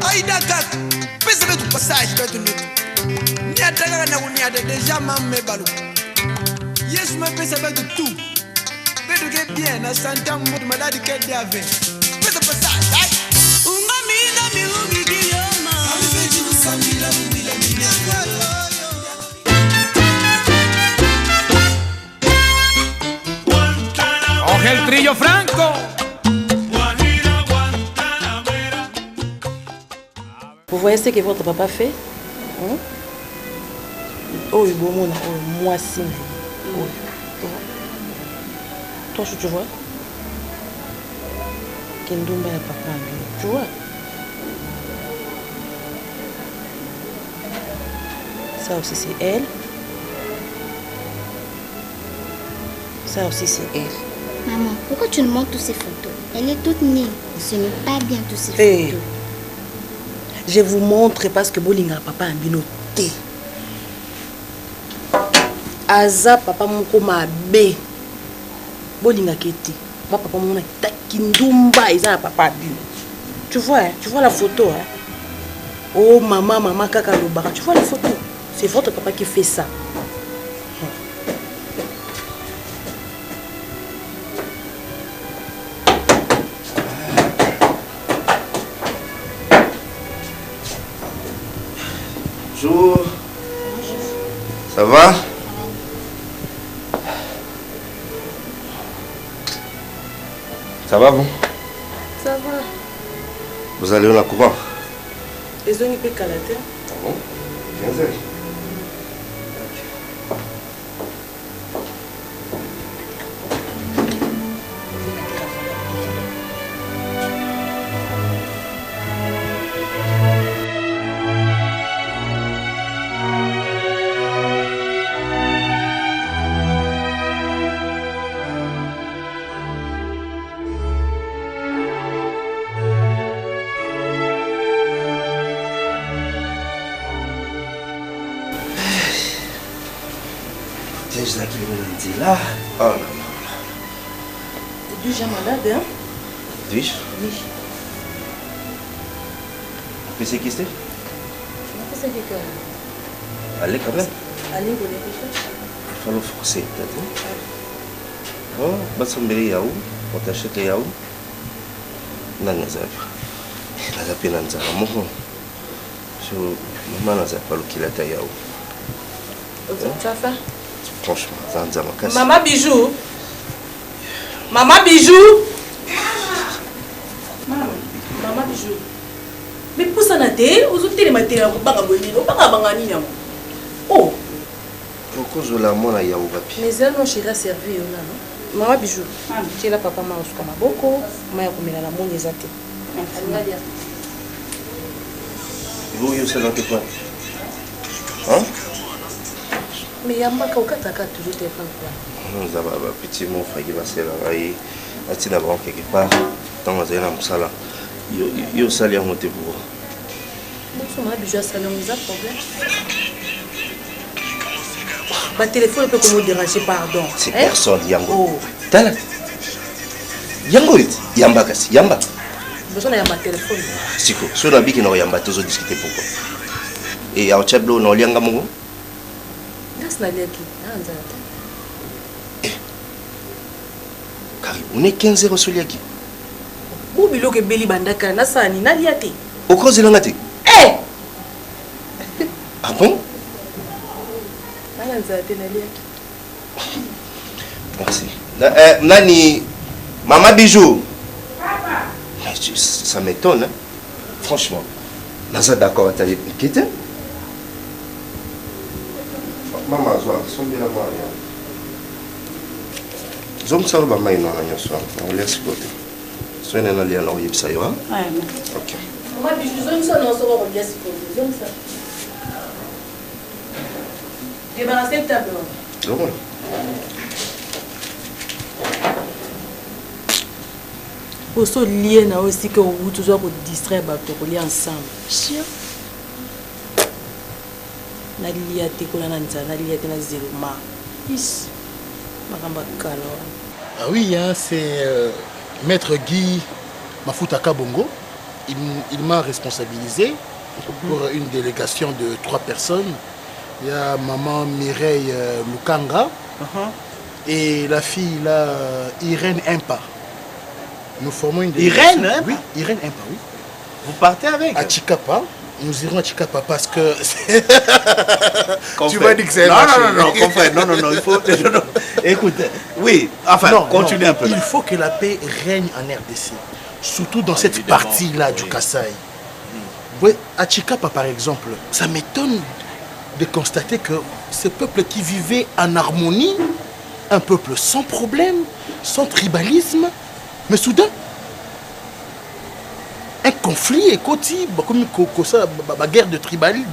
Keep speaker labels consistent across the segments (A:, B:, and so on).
A: Aïda Kak, pèse du passage de nous. Niataka na uniade déjà mamé balou. Yes, me pèse de tout. Pèse que bien, na santa mode malade que diave. Pèse passage, aïe. Unga mina mirugi kiyoma. Ami beji kusambila mwila minya.
B: El Trillo Franco.
C: Vous voyez ce que votre papa fait? Oh, il bon monde, moi si. Toi, tu vois? Kendumba ya papa, tu vois? Ça aussi c'est elle. Ça aussi c'est elle.
D: Maman, pourquoi tu nous montres toutes ces photos? Elle est toute née. Ce n'est pas bien toutes ces photos.
C: Je vous montre parce que Bolinga papa a binoté. Aza papa moko mabe. Bolinga kete. Papa mona takindumba isa papa bino. Tu vois la photo hein? Oh maman kaka lobara. Tu vois la photo? C'est votre papa qui fait ça.
E: Bonjour. Ça va? Ça va vous?
C: Ça va.
E: Vous allez où la courant?
C: Les ont été calatés.
E: Ah bon? 15 heures. Là. Oh non, non.
C: Tu es déjà malade, hein?
E: Dis-je?
C: Oui.
E: Tu sais qui c'est?
C: Je sais que...
E: Allez quand même.
C: Allez, vous l'avez fait?
E: Il faut le forcer, peut-être. Oh, bah ça me dit où? On t'achète les où? Non, non, ça va. La peine de ça. Maman n'a pas le qu'il a taillé où?
C: Tu vas faire?
E: Franchement, ça m'a cassé.
C: Maman Bijou. Maman Bijou. Maman Bijou. Mais pour ça, vous avez des matériaux pour pas abonner. Vous pas abonner. Oh.
E: Pourquoi je la monnaie ya papi?
C: Mais elle non chérie servi non. Maman Bijou. Tu es là papa m'a aussi comme beaucoup. Moi ya komela la monnaie zate.
E: Vous y êtes là que quoi? Hein?
C: Mais il y a un peu toujours téléphone.
E: Nous avons un petit mot qui va se laver. Il y a quelque part. Dans la salle, il y a un salaire monté pour vous.
C: Je suis un problème. Ma téléphone peut me déranger, pardon.
E: C'est personne, Yango. Tala. Yango, Yamba kasi, Yamba.
C: Besoin de ma téléphone.
E: Siko, sur la bique, il y a Yamba, tous discuter pourquoi. Et à Tchablo, non, Yanga Mongo. Car on est 15 heures sur l'Yaki.
C: Où est le Beli Bandaka? Nasani, Naliati.
E: Au cause de l'angati.
C: Eh!
E: Ah bon? Merci. Nani, Maman Bijou. Ça m'étonne, hein? Franchement. Naza d'accord à t'aller quitter? Maman, je suis bien là. Je me sens bien là. On laisse côté. Je suis allé à l'orient, ça y va? Ok.
C: Maman Bijou, je me sens bien. Débarrasser le tableau.
E: Oui.
C: Pour se lier aussi que vous toujours pour distraire pour lier ensemble. Sûr. Na lié te ko na nza na lié te na zéro ma. Is. Makamba kalo.
F: Ah oui, hein, c'est Maître Guy Mafuta Kabongo.
B: il m'a responsabilisé pour une délégation de 3 personnes. Il y a maman Mireille Lukanga et la fille là, Irène Impa. Nous formons une délégation.
F: Irène Impa?
B: Oui, Irène Impa, oui.
F: Vous partez avec?
B: À Chikapa. Nous irons à Chikapa parce que...
F: Tu vas dire que c'est non, confrère, non, il faut... Non. Écoute, oui, enfin, continue un peu.
B: Il faut que la paix règne en RDC, surtout dans cette partie-là du Kasaï. Oui, à Chikapa, par exemple, ça m'étonne de constater que ce peuple qui vivait en harmonie, un peuple sans problème, sans tribalisme, mais soudain, un conflit est côté, comme ça, la guerre de tribus.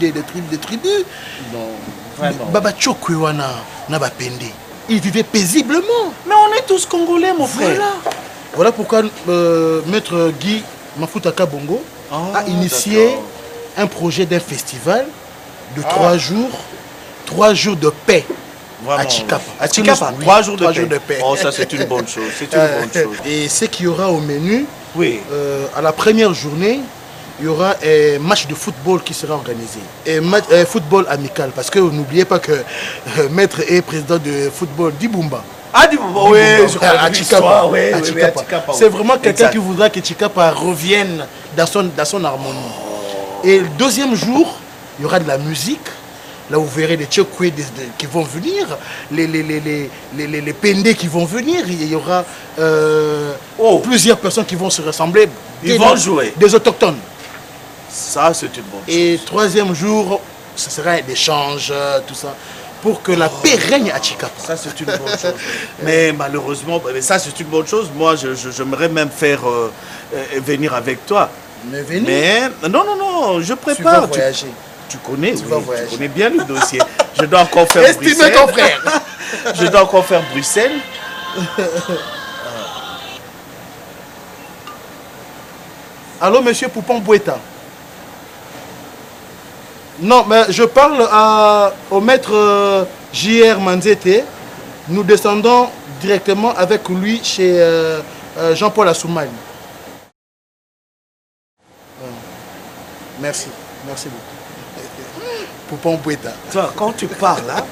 F: Non, vraiment.
B: Baba Chokwewana n'a pende. Il vivait paisiblement.
F: Mais on est tous Congolais, mon frère.
B: Voilà pourquoi Maître Guy Mafuta Kabongo a initié un projet d'un festival de 3 jours, 3 jours de paix.
F: Vraiment.
B: À Chikapa.
F: À Chikapa,
B: Oui,
F: 3 jours de paix.
B: paix.
F: Oh, ça c'est une bonne chose. C'est une bonne chose.
B: Et ce qu'il y aura au menu,
F: oui.
B: À la première journée, il y aura un match de football qui sera organisé. Et football amical, parce que n'oubliez pas que Maître est président de football d'Ibumba.
F: Ah, d'Ibumba, oui, je crois
B: à Chikapa.
F: à Chikapa.
B: C'est vraiment quelqu'un qui voudra que Chikapa revienne dans son harmonie. Et le deuxième jour, il y aura de la musique. Là, vous verrez les Tchokwe qui vont venir, les Pendés qui vont venir. Il y aura plusieurs personnes qui vont se rassembler.
F: Ils vont jouer.
B: Des autochtones.
F: Ça, c'est une bonne chose.
B: Et troisième jour, ce sera un échange, tout ça, pour que la paix règne à Chikapa.
F: Ça, c'est une bonne chose. Mais malheureusement, ça, c'est une bonne chose. Moi, j'aimerais même faire venir avec toi.
B: Mais venir.
F: Mais non, je prépare.
B: Tu vas voyager.
F: Tu connais bien le dossier. Je dois encore faire
B: Estimez
F: Bruxelles.
B: ton frère.
F: Je dois encore faire Bruxelles.
B: Allô, monsieur Poupon Boueta. Non, mais je parle au maître J.R. Manzete. Nous descendons directement avec lui chez Jean-Paul Assoumani. Merci beaucoup. Poupon Boueta.
F: Toi, quand tu parles là,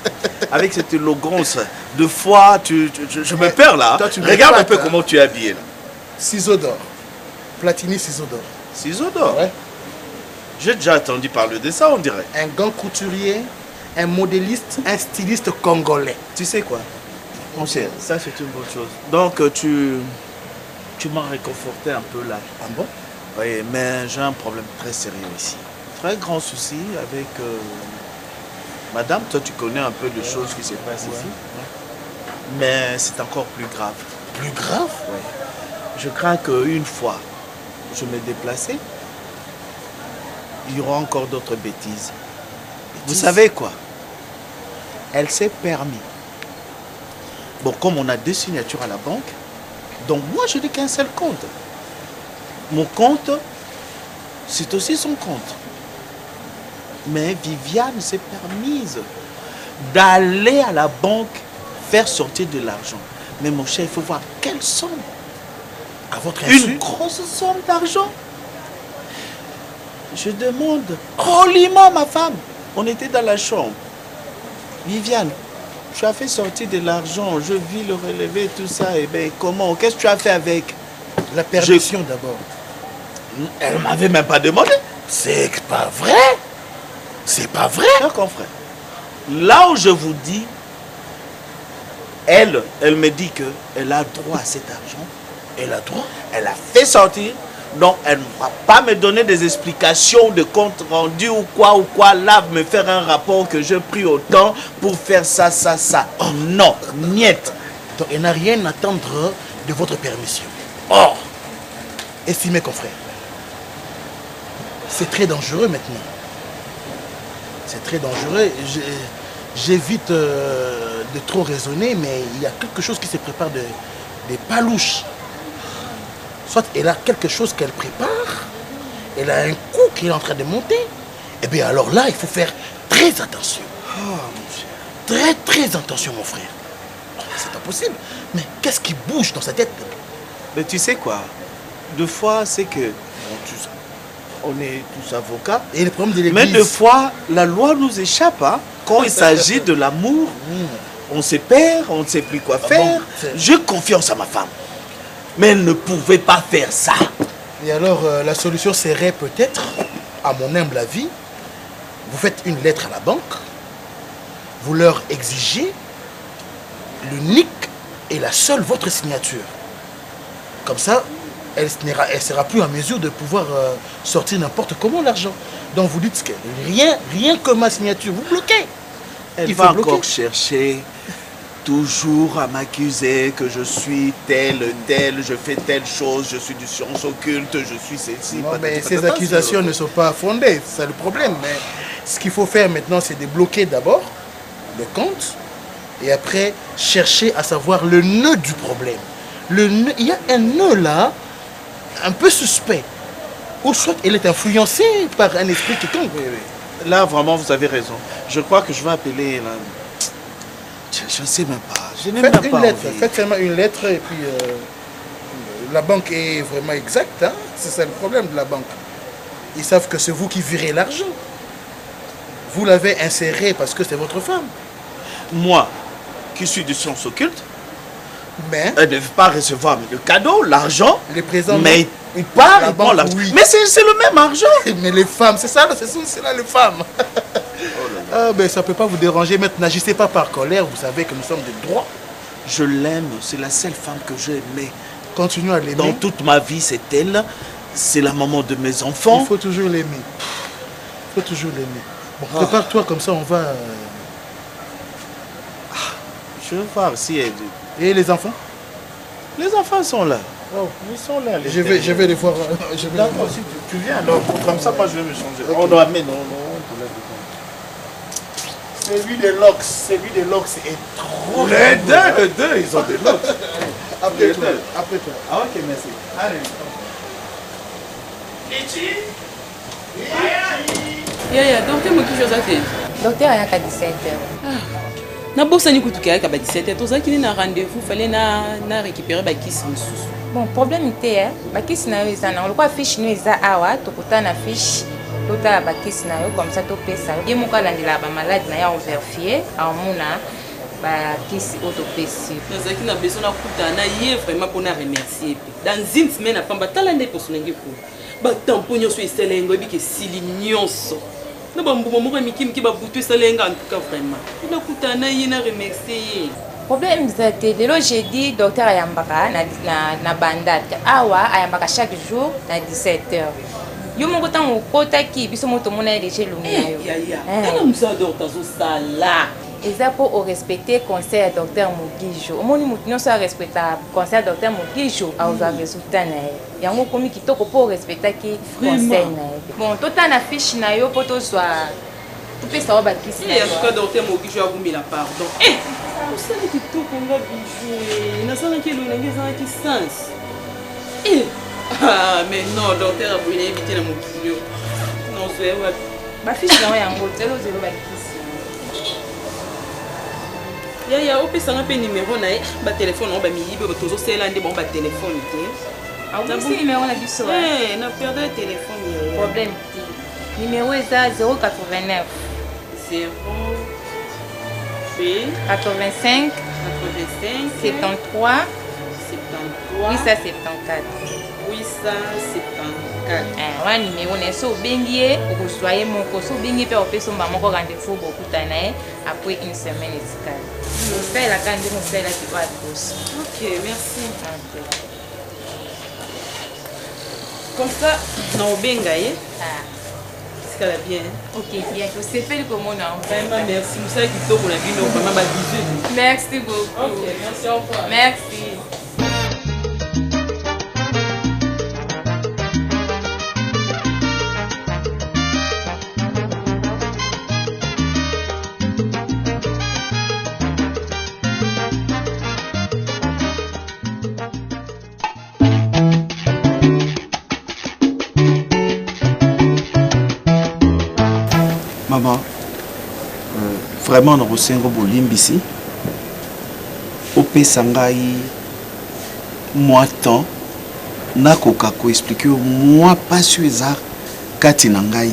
F: avec cette élégance de foi, je me perds là.
B: Toi,
F: regarde un peu comment tu es habillé là.
B: Ciseaux d'or. Platini ciseaux d'or.
F: Ciseaux d'or.
B: Ouais.
F: J'ai déjà entendu parler de ça, on dirait.
B: Un grand couturier, un modéliste, un styliste congolais.
F: Tu sais quoi, mon cher, ça c'est une bonne chose. Donc tu m'as réconforté un peu là.
B: Ah bon?
F: Oui, mais j'ai un problème très sérieux ici. Très grand souci avec madame. Toi, tu connais un peu les choses qui se passent ici. Mais c'est encore plus grave.
B: Plus grave?
F: Oui. Je crains qu'une fois je me déplaçais, il y aura encore d'autres bêtises. Vous savez quoi? Elle s'est permis. Bon, comme on a 2 signatures à la banque, donc moi je n'ai qu'un seul compte. Mon compte, c'est aussi son compte. Mais Viviane s'est permise d'aller à la banque faire sortir de l'argent. Mais mon cher, il faut voir quelle somme.
B: À votre insu?
F: Une grosse somme d'argent. Je demande poliment ma femme. On était dans la chambre. Viviane, tu as fait sortir de l'argent, je vis le relevé, tout ça. Et bien comment? Qu'est-ce que tu as fait avec?
B: La permission d'abord.
F: Elle ne m'avait même pas demandé.
B: C'est pas vrai. C'est pas vrai.
F: Cher confrère, là où je vous dis, elle me dit qu'elle a droit à cet argent.
B: Elle a droit.
F: Elle a fait sortir. Donc, elle ne va pas me donner des explications de compte rendu ou quoi, là, me faire un rapport que j'ai pris autant pour faire ça. Oh, non, niet.
B: Donc, elle n'a rien à attendre de votre permission. Or, estimez confrère, c'est très dangereux maintenant. C'est très dangereux. J'évite de trop raisonner, mais il y a quelque chose qui se prépare des palouches. Soit elle a quelque chose qu'elle prépare, elle a un coup qui est en train de monter. Et bien alors là, il faut faire très attention. Très attention, mon frère. C'est impossible. Mais qu'est-ce qui bouge dans sa tête?
F: Mais tu sais quoi? Deux fois, c'est que... on est tous avocats.
B: Et le problème de l'église.
F: Mais des fois, la loi nous échappe. Hein. Quand il s'agit de l'amour, on se perd, on ne sait plus quoi faire.
B: Bon,
F: j'ai confiance à ma femme. Mais elle ne pouvait pas faire ça.
B: Et alors, la solution serait peut-être, à mon humble avis, vous faites une lettre à la banque, vous leur exigez le NIC et la seule votre signature. Comme ça, elle ne sera plus en mesure de pouvoir sortir n'importe comment l'argent. Donc vous dites que rien que ma signature, vous bloquez.
F: Elle va encore chercher toujours à m'accuser que je suis tel, je fais telle chose, je suis du science occulte, je suis ceci.
B: Non, mais ces accusations ne sont pas fondées, c'est le problème. Mais ce qu'il faut faire maintenant, c'est de bloquer d'abord le compte et après chercher à savoir le nœud du problème. Le nœud, il y a un nœud là, un peu suspect. Ou soit elle est influencée par un esprit quelconque.
F: Oui, oui. Là, vraiment, vous avez raison. Je crois que je vais appeler... Là. Je ne sais même pas. Je n'ai même pas
B: lettre.
F: envie.
B: Faites seulement une lettre et puis la banque est vraiment exacte. Hein? C'est ça le problème de la banque. Ils savent que c'est vous qui virez l'argent. Vous l'avez inséré parce que c'est votre femme.
F: Moi, qui suis du science occulte,
B: mais
F: elle ne veut pas recevoir le cadeau, l'argent.
B: Les présents.
F: Mais il part, il prend l'argent.
B: Oui.
F: Mais c'est le même argent.
B: Mais les femmes, c'est ça, c'est là les femmes. Ah, ben, ça ne peut pas vous déranger. Maintenant, n'agissez pas par colère. Vous savez que nous sommes de droit.
F: Je l'aime. C'est la seule femme que j'ai aimée.
B: Continuez à l'aimer.
F: Dans toute ma vie, c'est elle. C'est la maman de mes enfants.
B: Il faut toujours l'aimer. Il faut toujours l'aimer. Bon, prépare-toi comme ça, on va...
F: Je vais voir si elle...
B: Et les enfants?
F: Les enfants sont là.
B: Oh.
F: Ils sont là.
B: Je vais les voir.
F: D'accord, si tu viens alors. Comme ça, moi, je vais me changer. Okay. On doit amener, non.
B: Celui de Lox est trop...
F: Les deux, ils ont des Lox.
B: Après toi.
F: Ah, ok, merci. Allez.
C: Yaya, docteur moki chose ate.
G: Docteur ayaka 17h.
C: Na bossa ni kutuka yaka ba 17h. Tozaki na rendez-vous, fallait na récupérer ba kisi mususu.
G: Bon, problème était ba kisi na yo ezana. Lokwa fiche no eza awa, tokuta na fiche. Tota ba kisi na yo comme ça to pesa. Ye moka landela ba malade na ya on vérifier, amuna ba kisi auto pesi.
C: Nazaki na besoin na kuta na ye vraiment pour na remercier. Dans une semaine apamba talande pour sonenge ko. Ba tamponyo so eselengo bike sili nyonso. Na ba mbuma moko mikimiki ba butu eselenga en tout cas vraiment. Na kuta na ye na remercier.
G: Problème zate lelo jeudi docteur ayambaka na bandate. Awa ayambaka chaque jour na 17h. Yo moko tango kotaki biso moto mona déjà lumina yo.
C: Kana musa docteur so sala.
G: Eza pour respecter conseil docteur Mugijo. Omoni mutu nyonso a respecter conseil docteur Mugijo a oza résultat na ye. Yango komi kitoko pour respecter ki conseil na ye. Bon, tota na fiche na yo poto soit tout peut savoir bakisi.
C: En tout cas docteur Mugijo a voulu la pardon. Vous savez kitoko nga bijou. Na sana ki lo na ngeza ki sens. Ah mais non docteur a voulu éviter na Mugijo. Non c'est ouais.
G: Ba fiche na yango telo zelo bakisi.
C: Yaya opesanga pe numéro na ye ba téléphone on ba miyibe tozo sela ndi bon ba téléphone te.
G: Ah oui, c'est numéro na biso.
C: Na perdre le téléphone yaya.
G: Problème ti. Numéro eza 089
C: 0
G: 85 73 874 wana numéro na so obengi ye okozwa ye moko so obengi mpe opesomba moko rendez-vous bokuta na ye après une semaine escale mosalelaka nde mosalelaki oyo akosi.
C: Ok, merci. Comme ça na obenga ye escale bien.
G: Ok, bien tosepeli komona
C: vraiment merci mosala kitoko na bino vraiment ba bisous.
G: Merci beaucoup.
C: Ok, merci, au revoir.
G: Merci.
F: Maman, vraiment dans le Sengo Bolimbisi, au Pesangai, moi tant, n'a qu'au expliquer moi pas sur kati na ngai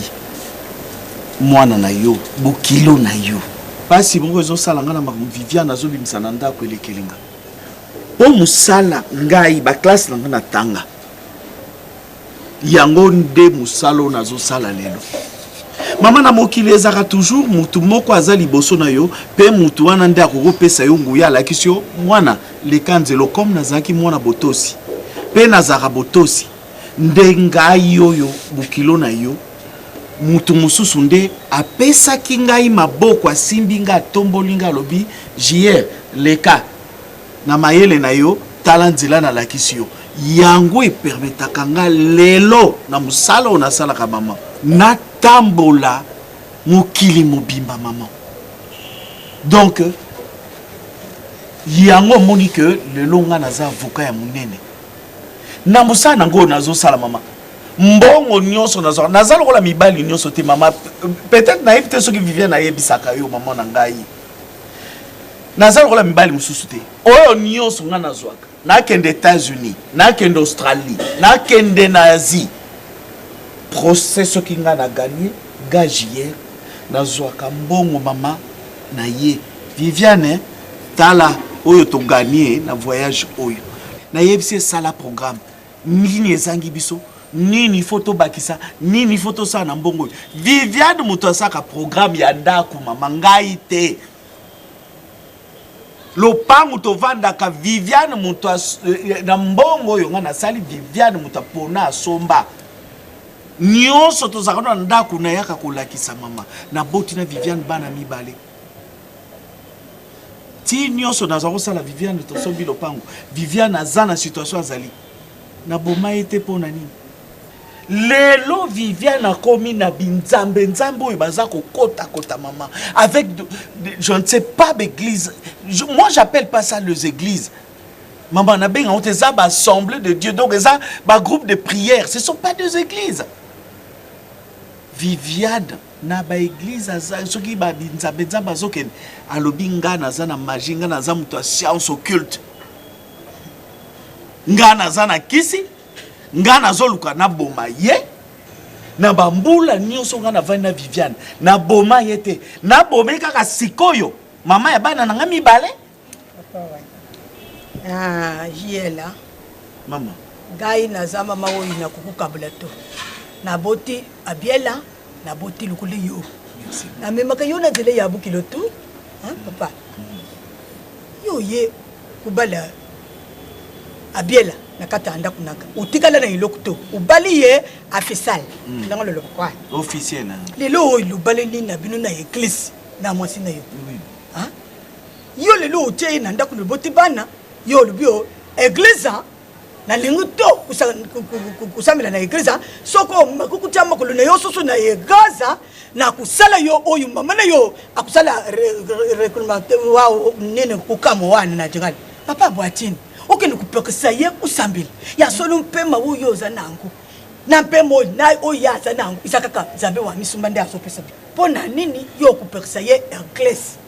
F: mwana na yo bokilo na yo pasi moko ezosala nga na Viviane azobimisa na ndako elekelinga po musala ngai baklase na nga na tanga yango nde musala nazosala lelo mama na mokili ezaka toujours mutu moko aza liboso na yo pe mutu wana nde akokopesa yo nguya alakisi yo mwana lekanzelo comme nazalaki mwana botosi pe nazaka botosi nde ngai oyo bokilo na yo mutu mususu nde apesaki ngai maboko asimbi nga atomboli nga alobi JR leka na mayele na yo tala nzela nalakisi yo yango epermetaka nga lelo na musala oyo nasalaka mama natambola mokili mobimba mama donc yango omoni ke lelo nga naza avoka ya monene na mosala nango oyo nazosala mama mbongo nyonso naza lokola mibali nyonso te mama peut-être nayebi te soki Viviane ayebisaka yo mama na ngai naza lokola mibali mosusu te oyo nyonso nga nazwaka nakende États-Unis nakende Australie nakende na Asie procès soki nga na gagné gagier nazwaka mbongo mama na ye Viviane tala oyo to gagné na voyage oyo nayebisi esala programme nini ezangi biso nini photo bakisa nini photo sa na mbongo Viviane moto asaka programme ya ndako mama ngai te lopango to vandaka Viviane moto na mbongo yo nga nasali Viviane moto pona asomba nyonso tozaka na ndako na yaka kolakisa mama na boti na Viviane bana mibale ti nyonso nazako sala Viviane tosombi lopango Viviane aza na situation azali na boma ete pona nini lelo Viviane a commis na binzambe nzambe oyo baza kokota kota mama avec je ne sais pas d'église moi j'appelle pas ça les églises maman na benga on te za ba assemblée de Dieu donc ça ba groupe de prière ce sont pas des églises Viviane na ba église aza soki ba binzambe nzambe azoken alobi nga naza na magie nga naza muto a science occulte nga naza na kisi nga nazoluka na boma ye na bambula nyonso nga na vani na Viviane na boma ye te na boma kaka sikoyo mama ya bana na nga mibale
H: jiela
F: mama
H: gai naza mama oyo na kukukabula to na boti abiela na boti lukule yo na memaka yo na nzela ya bukilo tu papa yo ye kubala abiela nakata anda kunaka utikala na ilokuto ubali ye afisal ndanga lolo kwa
F: officiel na
H: lelo oyo lubale ni na bino na église na mwasi na yo yo lelo utie na ndako loboti bana yo lubio église na linguto kusamela na église soko makukutia makolo na yo soso na egaza na kusala yo oyo mama na yo akusala rekulmate wao nene kukamo wana na jingali papa bwatini okende kupekisa ye usambili ya solo mpema uyo za nangu na mpemo na oya za nangu isakaka zabe wa misumba ndia sopesa pona nini yo kupekisa ye église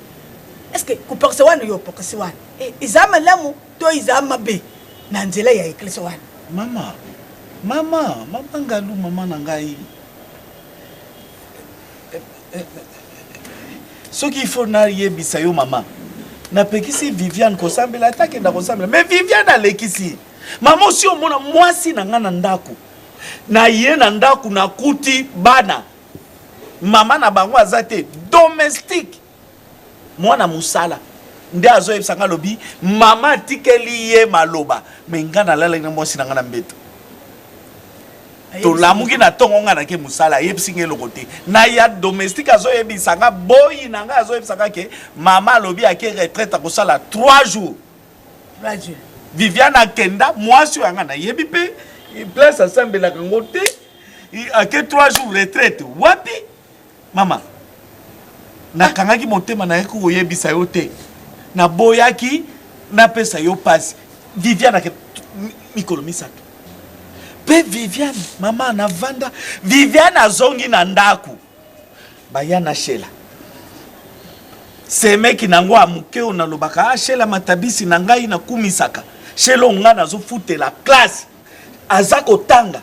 H: est-ce que kupekisa wana yo pekisa wana izama lamu to izama be na nzela ya église wana
F: mama ngalu mama na ngai soki il faut na yebisa yo mama na pekisi Viviane kosambela atake na kosambela mais Viviane alekisi mama si omona mwasi na nga na ndako na ye na ndako na kuti bana mama na bango azate domestique mwana musala nde azoyebisa nga lobi mama atikeli ye maloba mais nga nalala na mwasi na nga na mbeto to lamuki na tongo nga na ke musala yebisi nge lokote na ya domestique azoyebisa nga boyi na nga azoyebisa nga ke mama lobi ake retraite akosala 3 jours Viviane akenda mwasi oyo nga na yebi pe place asambelaka ngo te ake 3 jours retraite wapi mama nakangaki motema na ye koyebisa yo te na boyaki na pesa yo pasi Viviane ake mikolo misato pe Viviane mama na vanda Viviane azongi na ndaku baya na shela semeki nango amukeo na lobaka shela matabisi na ngai na kumisaka shelo nga nazo futela classe azako tanga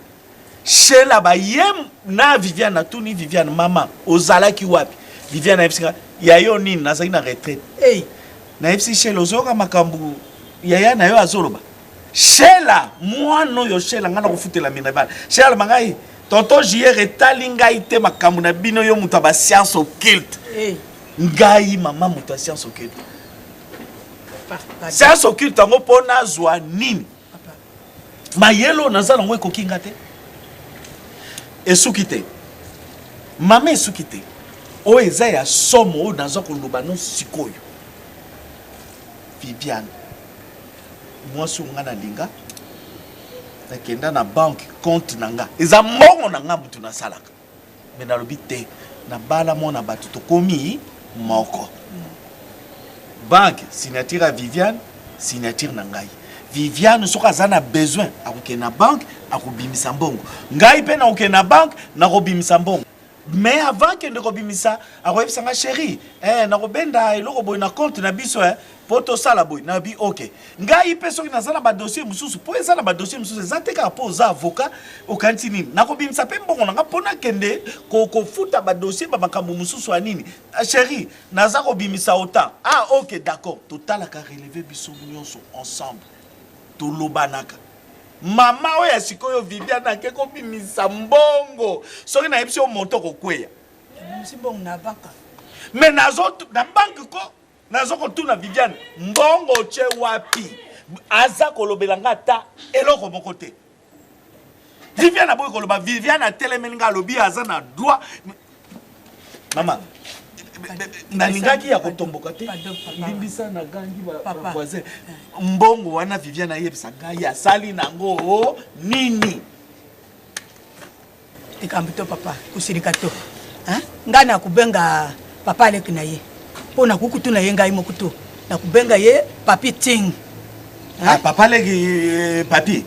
F: Sheila ba yem na Viviane na tuni Viviane maman ozala ki wapi Viviane na epsika ya yo nini na na retraite na epsi Sheila ozoka makambu yaya na yo azoloba Sheila mwana yo Sheila ngana kufutela mina bana Sheila mangai tonton JR etali ngai te makambu na bino yo mutu ba science occulte ngai mama mutu science occulte science occulte ngo pona zwa nini mayelo nazala ngo ekokinga te esukite mama esukite o eza ya somo o nazo koloba no sikoyo Viviane moi sunga na linga nakenda na banque compte nanga eza mbongo nanga mutu na salaka mais na lobi te na bala mona batu to komi moko banque signature à Viviane signature na ngai Viviane soka zana besoin akoke na banque akobimisa mbongo ngai pe na oke na banque na kobimisa mbongo mais avant que ne kobimisa akoyebisa nga chérie na kobenda eloko boy na compte na biso poto sala boy na bi OK ngai pe soki nazana ba dossier mususu po ezana ba dossier mususu ezateka po za avocat au cantine na kobimisa pe mbongo nga pona kende ko futa ba dossier ba makambo mususu anini chérie naza kobimisa autant OK d'accord total ka relever biso nyonso ensemble tolobanaka mama oya sikoyo Viviane akeko bimisa mbongo soki na yebisi o monto kokweya
H: mbongo na banka
F: mais nazo na banque ko nazo ko tuna Viviane mbongo che wapi aza kolobela ngata eloko moko te Viviane aboy koloba Viviane atelemeli nga lobi aza na droit mama nalingaki ya kotomboka te limbisa na gangi ba voisin mbongo wana Viviane ayebisa ngai asali nango nini
H: ikambito papa kusirika to ngana kubenga papa aleki na ye pona kukutu na ye ngai mokutu na kubenga ye papi ting
F: papa leki papi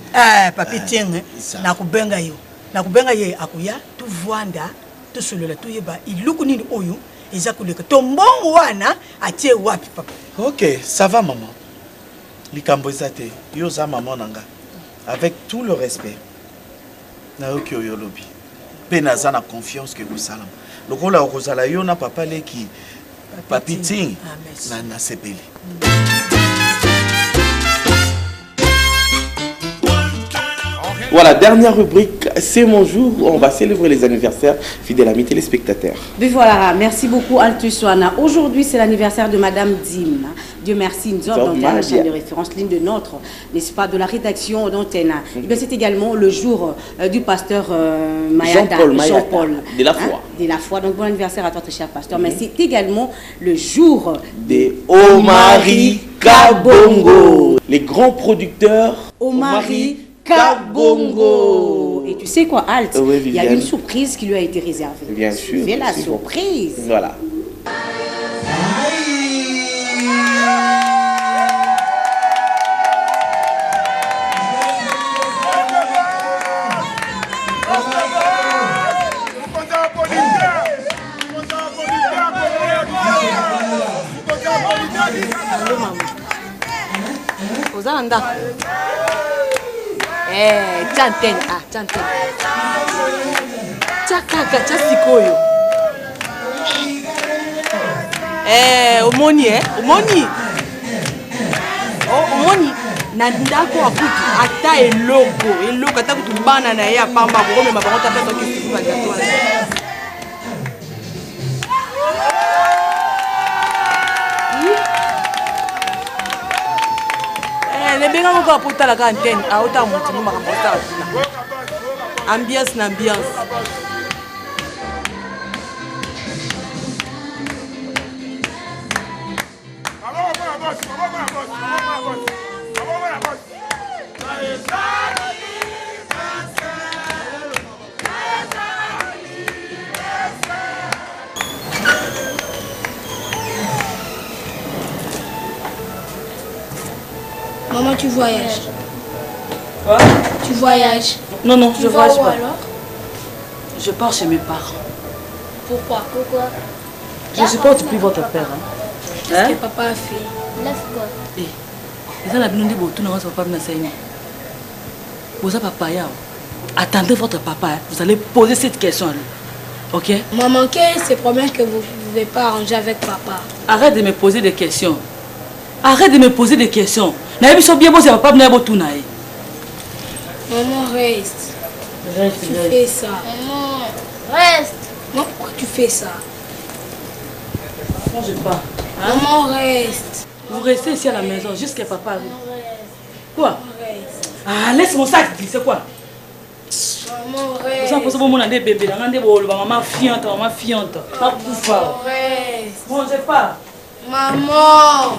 H: papi ting na kubenga ye akuya tu vwanda tu solola tu yeba iluku nini oyo ezakuleka tombongo wana atie wapi papa
F: OK ça va maman likambo ezate yo za maman nanga avec tout le respect na oki oyo lobi pe naza na confiance que vous salam lokola okozala yo na papa leki papi ting na sepeli
E: Voilà, dernière rubrique, c'est mon jour où on va célébrer les anniversaires, fidèles amis téléspectateurs.
I: Mais voilà, merci beaucoup Altuswana. Aujourd'hui, c'est l'anniversaire de Madame Dim. Dieu merci, nous avons la chaîne de référence, ligne de notre, n'est-ce pas, de la rédaction d'Antenne. Et bien, c'est également le jour du pasteur Mayada, Jean-Paul.
E: De la foi.
I: De la foi. Donc, bon anniversaire à toi, très cher pasteur. Mais c'est également le jour
E: de Omari Kabongo, les grands producteurs.
I: Omari Kabongo. Et tu sais quoi, Alt, il y a une surprise qui lui a été réservée.
E: Bien sûr.
I: C'est la surprise.
E: Voilà.
C: Ozanda. Chanten, chanten. Chakaka, chasikoyo. Omoni, omoni. Oh, omoni. Na ndako akutu ata eloko ata kutu bana na ya pamba ko me mabango ta pesa ki siku ba gato. Le benga moko apota la antenne auta mutu no makambo ta. Ambiance na ambiance.
D: Maman, tu voyages.
C: Quoi?
D: Tu voyages.
C: Non,
D: tu
C: je voyage pas.
D: Alors?
C: Je pars chez mes parents.
D: Pourquoi?
C: Je ne supporte plus votre père.
D: Qu'est-ce que papa a fait? Il a fait quoi?
C: Et ça, la binondi botu na papa na saini. Boza papa yao. attendez votre papa. Hein. Vous allez poser cette question à lui. Ok?
J: Maman, quel est ce problème que vous ne pouvez pas arranger avec papa?
C: Arrête de me poser des questions. Arrête de me poser des questions. Maman, reste.
J: Tu fais ça.
D: Maman, reste.
J: Non, pourquoi tu fais ça?
C: Non, je pas.
J: Hein? Maman, reste.
C: Vous restez ici à la maison jusqu'à papa arrive. Quoi? Ah, laisse mon sac, c'est quoi?
J: Maman, reste.
C: Vous avez des bébés, maman fiante, maman fiante. Pas pouvoir. Bon, je pas.
J: Maman.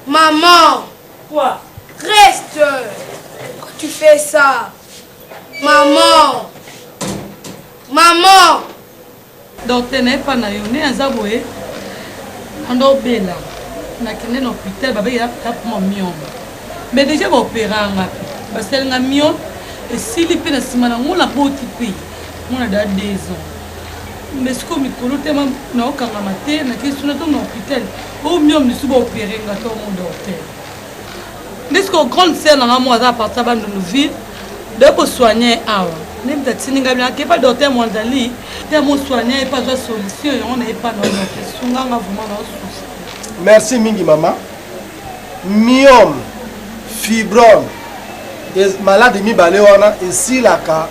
J: Maman.
C: Quoi?
J: Reste. Pourquoi tu fais ça? Maman. Maman.
K: Donc, tu n'es pas naïoné à Zaboué. On a bella. On a quitté l'hôpital, baba il a pour mion. Mais déjà opéré parce qu'elle a mion et si les peines se manent on la beau type. On a des ans. Mais ce qu'on me colle tellement non quand on a maté, na question dans l'hôpital. Au mieux me suis opéré dans mon docteur. N'est-ce qu'au grand sœur dans moi à partir de nos vies de pour soigner awa. Même si nous n'avons pas docteur Mwandali, tellement soigner et pas de solution, on n'est pas dans notre question. On a vraiment souci.
L: Merci Mingi maman. Myome, fibrome, malade mi balewana ici la ka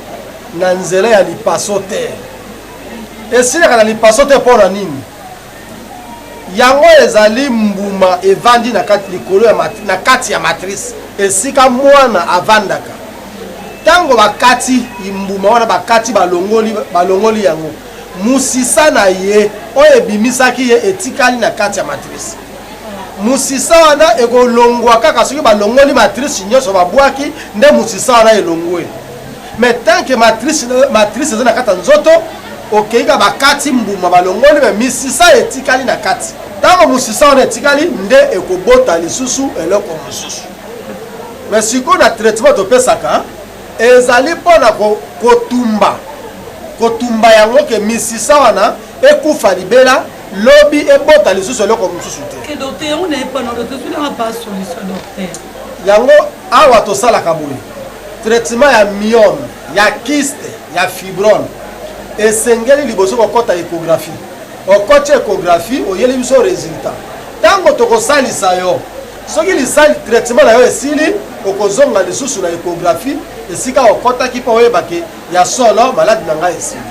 L: nanzela ya lipasote. Ici la ka lipasote pour la nini. Yango ezali mbuma evandi na kati likolo na kati ya matrice. Esika mwana avandaka. Tango bakati imbuma wana bakati balongoli yango. Musisa na ye oye bimisaki ye etikali na kati ya matrice. Musisa wana ekolongwa kaka soki balongoli matrice nyonso babwaki nde musisa wana elongwe. Mais tant que matrice eza na kati ya nzoto okeika bakati mbuma balongoli me misisa etikali na kati. Tango musisa wana etikali nde ekobota lisusu eloko mosusu. Mais sikoyo na traitement topesaka ezali mpona kotumba yango ke misisa wana ekufa libela lobi ebota lisusu eloko mosusu te.
K: Que docteur on n'est pas dans docteur tu n'as pas solution docteur.
L: Yango awa tosalaka boye traitement ya myome ya kyste ya fibrome esengeli liboso kokota échographie okoti échographie oyeli biso résultat tango tokosalisa yo soki lisali traitement na yo esili okozonga lisusu na échographie esika okotaki mpo oyebake ya solo maladi na ngai esili.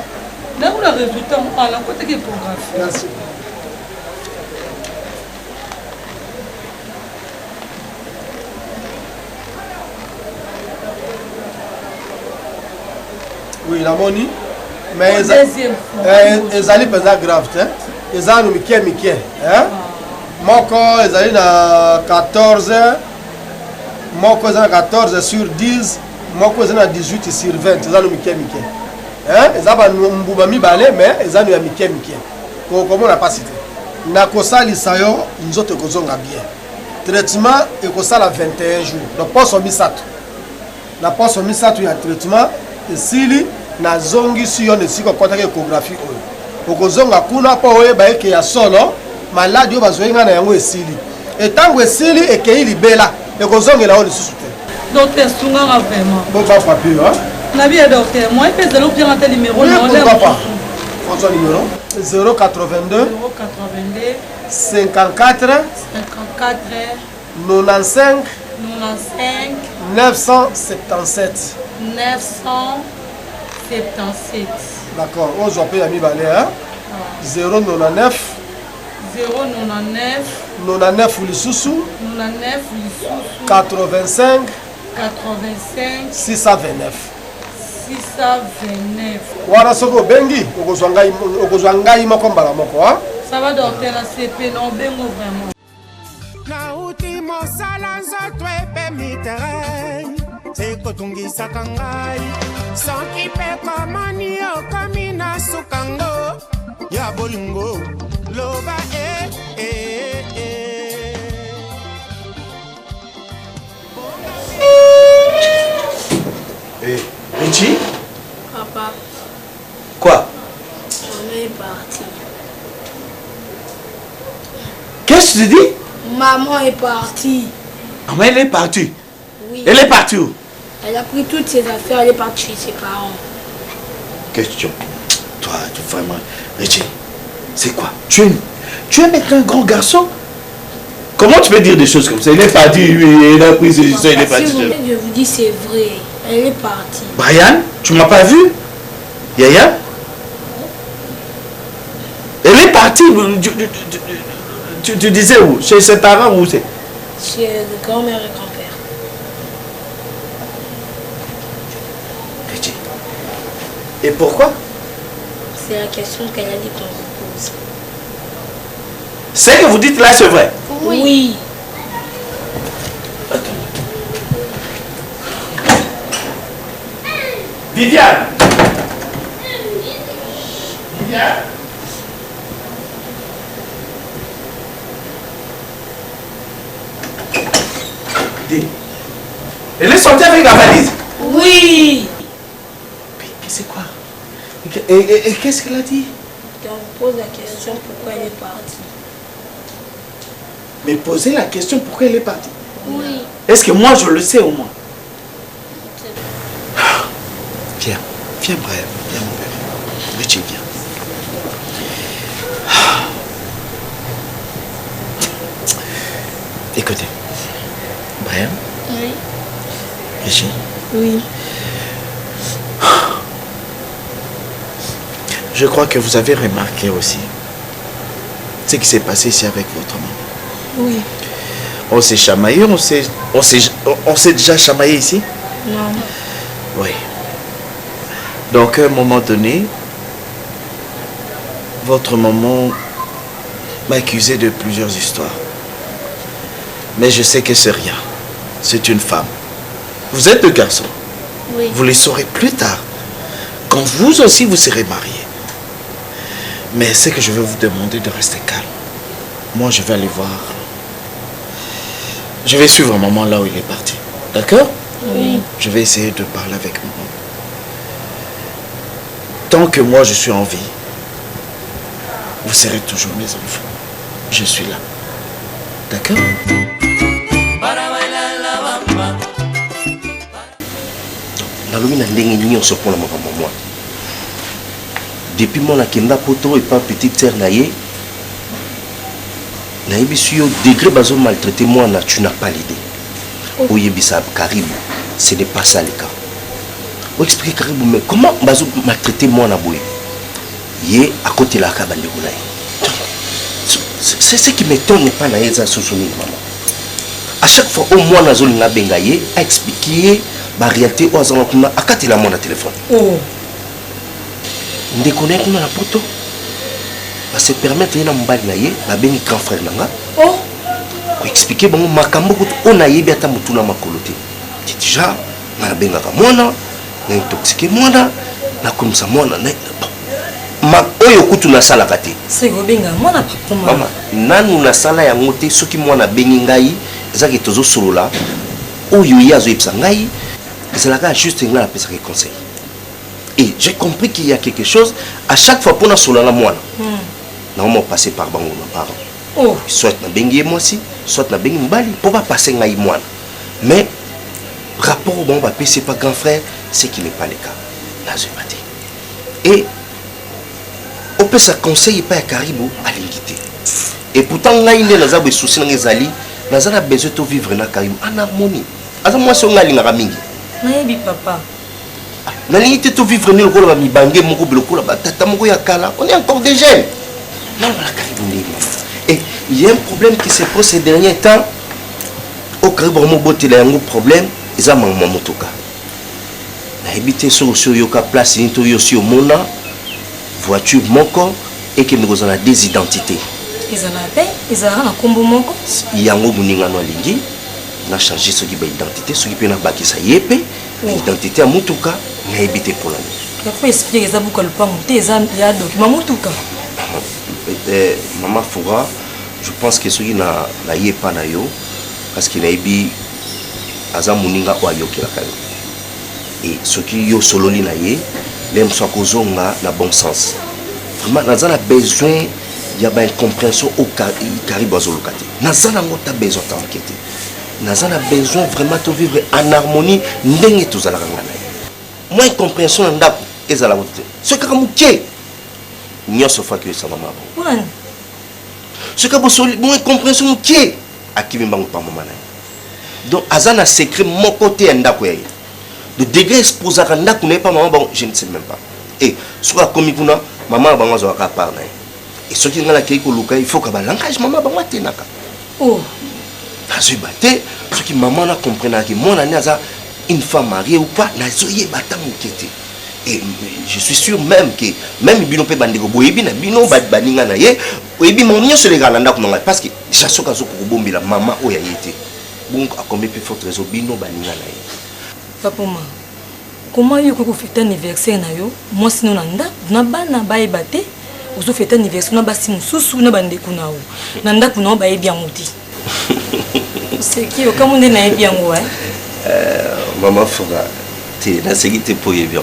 K: Donc le résultat on parle côté échographie.
L: Merci. Oui, la moni. Mais ezali pesa grave, hein? Ezali mikie, hein? Moko ezali na 14, moko ezali na 14 sur 10, moko ezali na 18 sur 20, ezali mikie. Hein? Ezali mbuma mibale, mais ezali ya mikie. Comment on a pas cité? Na kosalisa yo nzoto kozonga bien. Traitement ekosala 21 jours. Donc poso misato. Na poso misato ya traitement esili na zongi si yo nesiko kotaka échographie oyo. Okozonga kuna po oyeba eke ya solo maladi yo bazoyenga na yango esili. Etango esili ekei libela ekozongela oyo lisusu te.
K: Docteur Sunganga vraiment.
L: Bon pas papier hein.
K: Na bien docteur, moi il peut bien un numéro
L: non pas. Votre numéro 082 54 95 977.
K: 977.
L: D'accord, on s'appelle Ami Balé, hein? 099 99 Lisusu 85 629. Wana soko bengi okozwa ngai moko mbala moko ha.
K: Ça va docteur la CP non bengo vraiment.
M: Na uti mosala nzoto epe miterrain ekotungisaka ngai soki mpe komoni okomi na sukango ya bolingo loba
B: Richie?
J: Papa.
B: Quoi?
J: On est parti.
B: Qu'est-ce que tu dis?
J: Maman est partie.
B: Maman, elle est partie?
J: Oui.
B: Elle est partie où?
J: Elle a pris toutes ses affaires, elle est partie chez ses parents.
F: Question. Toi, vraiment, Richie, c'est quoi? Tu es maintenant un grand garçon? Comment tu peux dire des choses comme ça? Il est parti, il a pris ses histoires, il est parti.
J: Je vous dis, c'est vrai. Elle est partie.
F: Brian, tu m'as pas vu? Yaya? Elle est partie. Tu disais où? Chez ses parents ou où c'est?
J: Chez le grand-mère et grand-père.
F: Et pourquoi?
J: C'est la question qu'elle a dit qu'on vous pose.
F: Ce que vous dites là, c'est vrai?
J: Oui.
F: Viviane! Viviane! Elle est sortie avec la valise?
J: Oui!
F: Mais c'est quoi? Et qu'est-ce qu'elle a dit?
J: On pose la question pourquoi elle est partie.
B: Mais posez la question pourquoi elle est partie.
J: Oui.
B: Est-ce que moi je le sais au moins? Viens, viens Brian, viens mon père. Richie, viens. Écoutez, Brian.
J: Oui.
B: Richie.
J: Oui.
B: Je crois que vous avez remarqué aussi ce qui s'est passé ici avec votre maman.
J: Oui.
B: On s'est chamaillé, on s'est déjà chamaillé ici?
J: Non.
B: Oui. Donc à un moment donné, votre maman m'a accusé de plusieurs histoires. Mais je sais que c'est rien. C'est une femme. Vous êtes deux garçons.
J: Oui.
B: Vous les saurez plus tard. Quand vous aussi vous serez mariés. Mais c'est que je vais vous demander de rester calme. Moi, je vais aller voir. Je vais suivre maman là où il est parti. D'accord?
J: Oui.
B: Je vais essayer de parler avec maman. Tant que moi, je suis en vie, vous serez toujours mes enfants. Je suis là. D'accord?
E: Depuis mon akenda poto et pas petite terre naïe, naïbi suis au degré bazo maltraité moi na tu n'as pas l'idée. Oyebisa Caribou, ce n'est pas ça le cas. Vous expliquez Caribou mais comment bazo maltraité moi na boye? Yé à côté la cabane de Goulaï. C'est ce qui m'étonne pas naïe za sousouni maman. À chaque fois au moins na zone na bengaye a expliqué la réalité aux gens qui a quatre la mon téléphone.
H: Oh.
E: On déconne qu'on a la poto. Va se permettre de m'emballer naïe, la béni grand frère nanga.
H: Oh.
E: Pour expliquer bon makambo on a yébi ata mutuna makolote. C'est déjà na benga kamona, na intoxiqué mona, na comme ça mona na ma oyo kutu na sala kate.
H: C'est gobenga mona papa
E: mama. Nanu na sala ya ngote soki mona bengi ngai, ezaki tozo solola. Oyo yazo ipsa ngai, c'est la gars juste ngala pesa ke conseil. Et j'ai compris qu'il y a quelque chose à chaque fois pour na solola mona. Normalement passer par bango na parents.
H: Oh,
E: soit na bengi moi si, soit na bengi mbali pour pas passer ngai mona. Mais rapport au bon papier c'est pas grand frère, c'est qu'il n'est pas le cas. Là je pas dit. Et on peut ça conseiller pas à Caribou à l'inviter. Et pourtant ngai ne na zabe souci na ngezali, na zala besoin de vivre na Caribou en harmonie. Asa moi so ngali na mingi.
H: nayebi papa.
E: Na limite to vivre ni lokolo ba mibange moko biloko ba tata moko ya kala. On est encore des jeunes. Non la Caribou ni. Et il y a un problème qui se pose ces derniers temps. Au Caribou mo boté la yango problème, ils a maman motoka. Na habité sur yoka place ni to yosi au mona voiture moko et que nous avons des identités.
H: Ils en ont ils ont un combo moko.
E: Yango muninga no lingi na changer ce qui ba identité, ce qui peut na bakisa yepe, identité à motoka na habité pour la nuit.
H: Il faut expliquer ça beaucoup le pan, il y a document motoka.
E: Maman Foura, je pense que ce qui na yepa na yo parce qu'il a ebi aza muninga o ayoki la kayo. Et ce qui yo sololi na ye, l'aime soit kozonga na bon sens. Vraiment nous avons besoin il y a une compréhension au Caribou azolokate. Nous avons besoin d'enquêter. Nous avons besoin vraiment de vivre en harmonie. Ndenge tous à la moi incompréhension ndako ezala wote. Ce que comme qui nyoso fa que ça maman. Ce que moi incompréhension qui akimi bango pa maman. Donc azana secret mon côté ndako yaye. Le degré exposé à ndako n'est pas maman bon, je ne sais même pas. Et soit comme kuna maman bango zo ka parler. Et ce qui ngala keiko luka il faut que ba langage maman bango tenaka. Oh. Azui baté, ce qui maman na comprendre que mon année aza une femme mariée ou pas, na zoye bata mukete. Et je suis sûr même que même bino pe bandeko boyebi na bino baninga na ye, oyebi mon nyo se les gars ndako nanga parce que chasso kazo ko bombila maman oya yete. Bon a combien plus forte raison bino baninga na ye.
K: Papa ma. Comment yo ko fêter anniversaire na yo? Moi sinon nanda na bana baye baté, ozo fêter anniversaire na basi mususu na bandeko na o. Nanda kuna baye bien moti. C'est qui comme on est na bien ouais.
E: Maman Fora, tu n'as pas pour bien.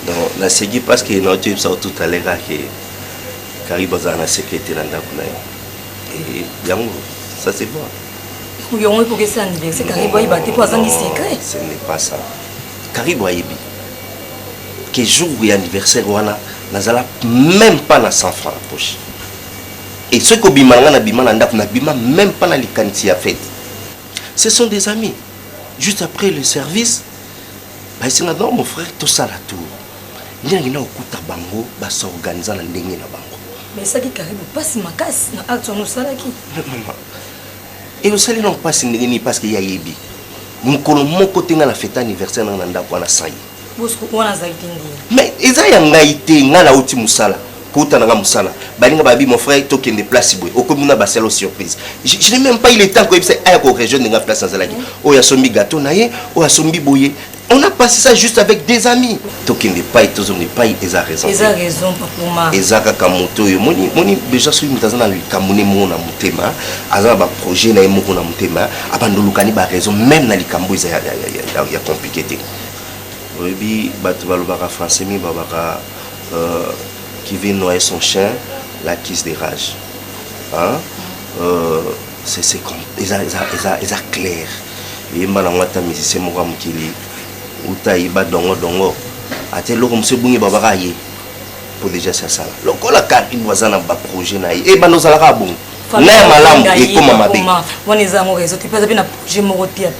E: Donc, la série parce que nous avons tout à l'heure que Caribou a la sécurité dans la et bien, ça c'est bon.
K: Oui, on est pour que c'est anniversaire. Caribou a battu pour un secret.
E: Ce n'est pas ça. Caribou a ébi. Que jour où anniversaire, on a même pas na 100 francs en poche. Et ceux qui ont même pas na les quantités à fête. Ce sont des amis. Juste après le service, non, mon frère, tout ça la tour. Il y a un bango, bah s'organiser dans le bango.
K: Mais ça qui carrément passe ma casse, na acte on ça là qui.
E: Maman. Et aussi non passe ni parce qu'il y a yebi. Mon côté na la fête anniversaire na nda kwa na sai.
K: Bosco on a zaitindi.
E: Mais eza ya ngaité ngala uti musala. Kouta na musala. Balinga babi mon frère token de place boy. Okomuna ba selo surprise. Je n'ai même pas eu le temps que ça aya ko région de place dans la qui. O ya sombi gâteau na ye, o ya sombi boye. On a passé ça juste avec des amis. Token de paille, tous on paille, ils ont raison.
K: Ils ont raison, papa.
E: Ils ont kakamoto yo. Moni déjà sur une tazana lui kamone mo na mutema. Aza ba projet na mo na mutema. Abandolukani ba raison même na likambo il y a compliqué. Oui, batu balobaka français mi babaka qui vient noyer son chien, la kiss des rages. Hein? C'est comme ils a clair. Et maintenant ta musicien mo kamukili. Utaïba dongo ate loko monsieur bungi babaka ye pour déjà ça ça loko la carte il voisin na ba projet na ye e ba nos alaka bon na malamu et comme mabe
K: woni za mo réseau tu pas bien na projet mo rotia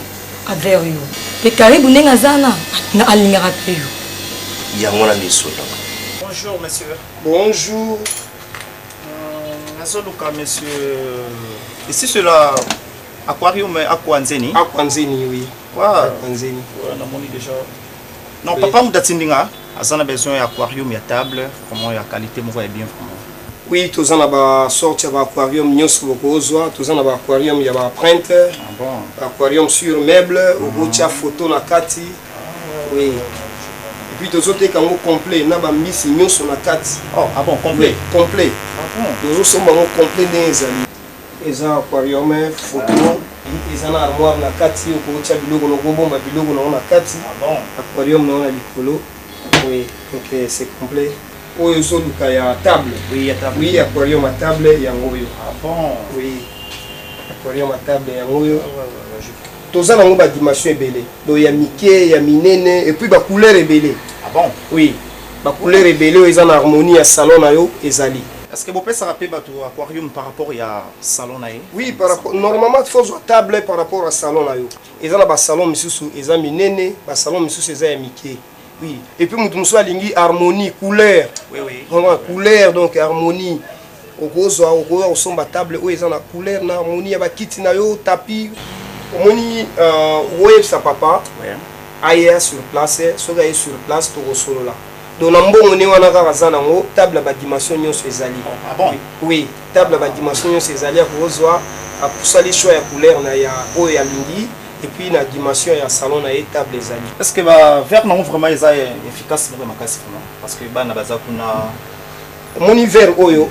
K: avec yo te karibu nenga zana na alinga rape yo
E: ya ngona liso.
F: Bonjour monsieur. Bonjour. Nazoluka monsieur. Ici c'est la aquarium Aquanzeni. Aquanzeni oui. Aquanzeni. On a moni déjà. Non, oui. Papa Moudatindinga, on a besoin d'aquarium, il y a table, comment il y a qualité, moi bien vraiment. Oui, tous en a sorti aquarium, nous sommes tous en a aquarium, il y a printer, aquarium sur meuble, au bout de photo na kati. Oui. Et puis tous autres quand on complet, na ba miss nous sur la kati. Oh, ah bon, complet. Complet. Ah bon. Nous sommes complet des amis. Les aquarium photo. Ils ont un armoire na kati au kocha biloko no bomba biloko na kati. Ah bon. Aquarium na likolo. Oui, donc c'est complet. Oyo zo luka ya table. Oui, ya table. Oui, aquarium à table ya ngoyo. Ah bon. Oui. Aquarium à table ya ngoyo. Tous en ont ba dimension belé. Donc il y a Mickey, il y a minene et puis ba couleur belé. Ah bon. Oui. Ba couleur belé ils en harmonie à salon na yo ezali. Est-ce que vous pouvez se rappeler votre aquarium par rapport à salon? Oui, par rapport, normalement, il faut une table par rapport au salon. Ils ont un salon, ils ont minene, un salon, ils ont Mickey. Oui. Et puis, nous avons une harmonie, couleur. Oui, oui. Vraiment, couleur, donc harmonie. Au son table, ils ont la couleur, harmonie, il y a kit, tapis. Harmonie, web, ça papa. Ailleurs sur place, sur place, pour le solo là. Donc, on a table à dimension ezali. Ah bon? Oui, table à dimension ezali pour ça les choix de couleur na ya o ya lingi et puis la dimension ya salon na table ezali. Est-ce que va vers non vraiment efficace vraiment parce que ba na baza kuna mon hiver oyo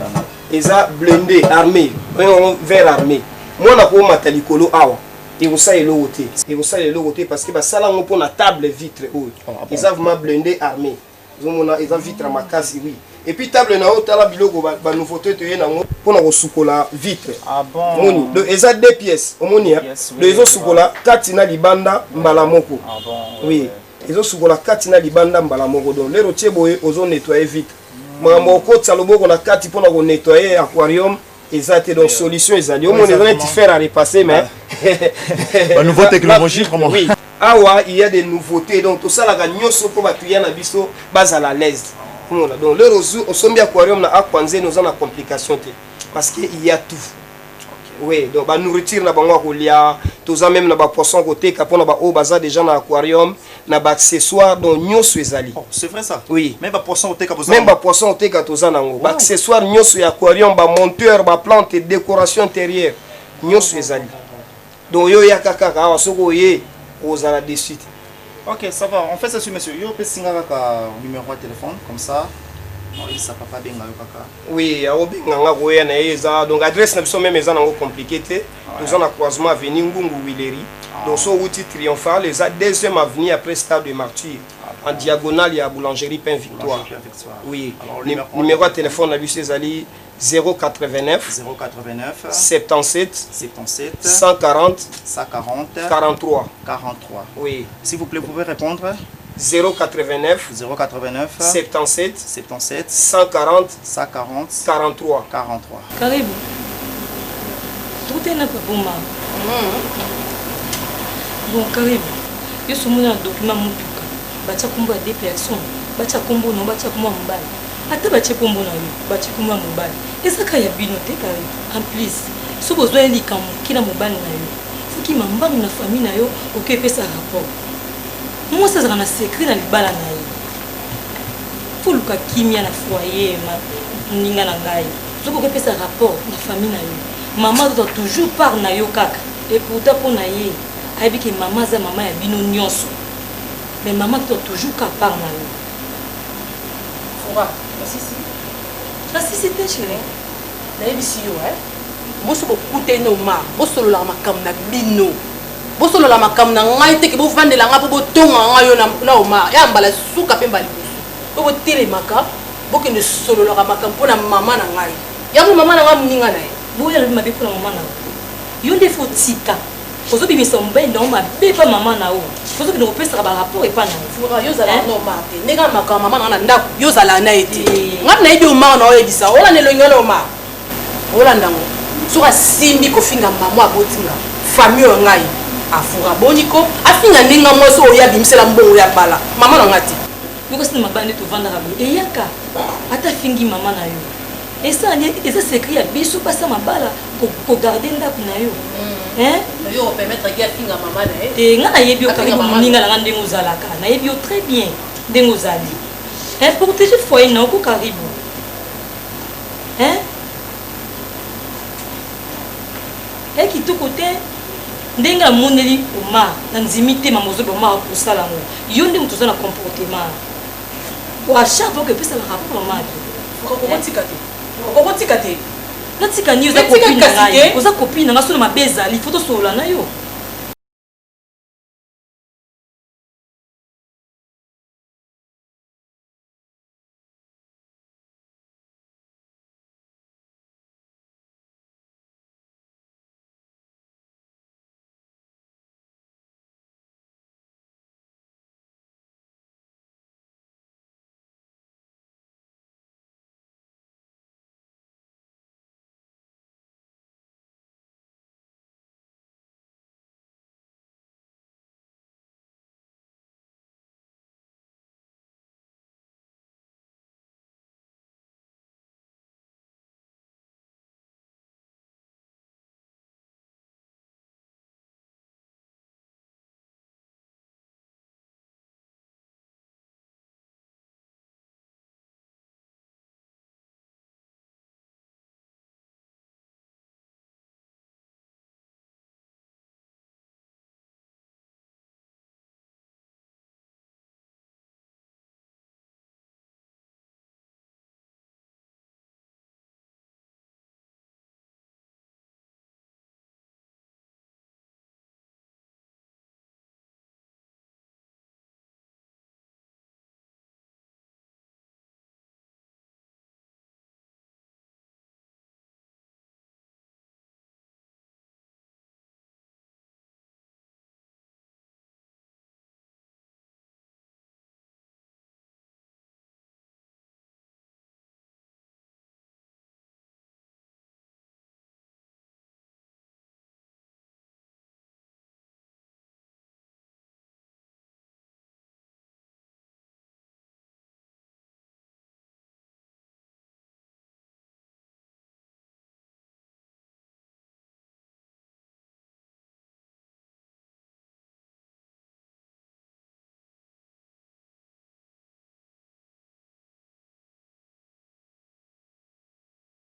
F: eza blindé armé, un verre armé. Moi na ko matalikolo awa. Et vous savez le côté parce que ba sala ngo pour na table vitre oyo. Ils ont vraiment blindé armé. Ils ont vitre à ma case, oui. Et puis table na haut tala biloko ba nouveauté te na ngo
N: pour na sukola vitre.
O: Ah bon.
N: Moni, donc eza 2 pièces. Omoni hein. Donc ils ont sukola katina libanda mbala moko.
O: Ah bon.
N: Oui. Ils ont sukola katina libanda mbala moko. Donc les rotiers boye ozo nettoyer vitre. Makambo ko tsalobo ko na kati pour na ko nettoyer aquarium. Exact, donc solution ezali. Au moins on est faire à repasser mais
O: la nouvelle technologie vraiment.
N: Oui. Awa, il y a des nouveautés donc tout ça la gagnoso pour batuya na biso base à la l'aise. Donc le rosu au sombi aquarium na akwanze nous en a complication parce que il y a tout. Oui, donc la nourriture na bango kolia, tout ça même na ba poisson côté kapona ba o baza déjà na aquarium, na ba accessoires donc nyoso ezali.
O: C'est vrai ça?
N: Oui.
O: Même ba poisson côté kaboza.
N: Même ba poisson côté katoza nango. Ba accessoires nyoso ya aquarium, ba monteur, ba plante et décoration intérieure. Nyoso ezali. Donc yo ya kaka ka soko ye ozala de suite.
O: Ok, ça va. On fait ça sur monsieur. Yo peut singa ka numéro de téléphone comme ça. Ça papa benga yo kaka.
N: Oui, a obenganga koya na eza donc adresse na biso même eza nango compliqué te. Nous on a croisement avenue Ngungu Wileri. Donc so outil triomphal, les deuxième avenue après stade de Martyr. En diagonale il y a boulangerie Pain Victoire. Oui. Numéro de téléphone na biso ezali 089 77 140 43. Oui.
O: S'il vous plaît, vous pouvez répondre.
N: 089 77 140 43.
K: Karibu. Tout est un peu bon. Bon, Karibu. Je suis un document mutuka. Bacha kumbo ya 2 personnes. Bacha kumbo no bacha kumbo mbali. Ata bacha kumbo na yo. Bacha kumbo mbali. Esa kaya binote Karibu. En plus, so besoin likamu kila mbali na yo. Fuki mambang na famille na yo okepesa rapport. Moi ça sera un secret dans le bala na yo. Faut luka kimia na foyer ninga na ngai. So ko pesa rapport na famille na yo. Maman doit toujours par na yo kaka. Et pourtant pour na ye, aibi que maman za maman ya bino nyonso. Mais maman doit toujours ka par na yo.
C: Fora, si c'était chérie. Na yebisi yo Boso bokute no ma, boso la makam na bino. Boso la makam na ngai te ke bo vande la nga po botonga nga yo na oma. Ya mbala suka pe mbali. Bo tele maka, bo ke ne solo la makam pona mama na ngai. Ya mo mama na nga muninga na ye.
K: Bo ya mabe pona mama na. Yo defo tika. Kozo bibi sombe ndo ma be pa mama na o. Kozo bi no pesa ba rapport e pa na.
C: Fura yo zala no ma te. Nega makam mama na ndako yo zala na ete. Ngam na ebi o ma na o edisa. Ola ne lo ngelo ma. Ola ndango. Soka simbi kofinga mama abotinga famille ngai afura boniko afinga ninga moso oya bimisela mbongo ya bala mama na ngati
K: yoko sina mabane to vanda rabi eyaka ata fingi mama na yo esa secret ya biso pasa mabala ko garder ndako na yo
C: yo permettre ki afinga mama na ye
K: nga na yebi o karibu ninga la ndengo zalaka na yebi o très bien ndengo zali protéger foyer na ko karibu qui tout côté ndenga moneli oma na nzimite mamozo boma ko sala ngo yonde mutu na comportement wa chaque fois que pesa la rapport mama ko tika te na tika ni za copine na ngai oza copine na solo mabeza li photo solo na yo